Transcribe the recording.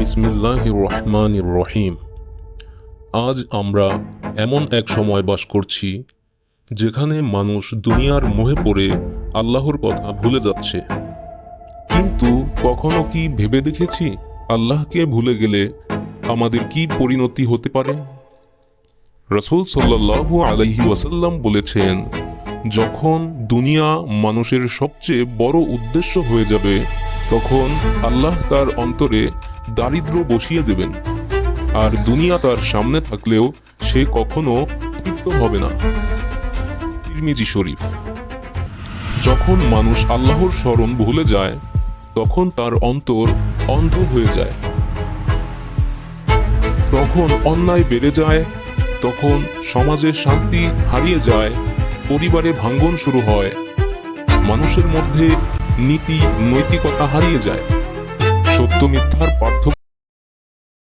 বিসমিল্লাহির রহমানির রহিম। আজ আমরা এমন এক সময় বাস করছি যেখানে মানুষ দুনিয়ার মোহে পড়ে আল্লাহর কথা ভুলে যাচ্ছে। কিন্তু কখনো কি ভেবে দেখেছি আল্লাহকে ভুলে গেলে আমাদের কি পরিণতি হতে পারে? রাসূল সাল্লাল্লাহু আলাইহি ওয়াসাল্লাম বলেছেন, যখন দুনিয়া মানুষের সবচেয়ে বড় উদ্দেশ্য হয়ে যাবে তখন আল্লাহ তার অন্তরে দারিদ্র্য বসিয়ে দেবেন, আর দুনিয়া তার সামনে থাকলেও সে কখনো তৃপ্ত হবে না। তিরমিজি শরীফ। যখন মানুষ আল্লাহর স্মরণ ভুলে যায় তখন তার অন্তর অন্ধ হয়ে যায়, তখন অন্যায় বেড়ে যায়, তখন সমাজের শান্তি হারিয়ে যায়, পরিবারে ভাঙ্গন শুরু হয়, মানুষের মধ্যে নীতি নৈতিকতা হারিয়ে যায়, সত্য মিথ্যার পার্থক্য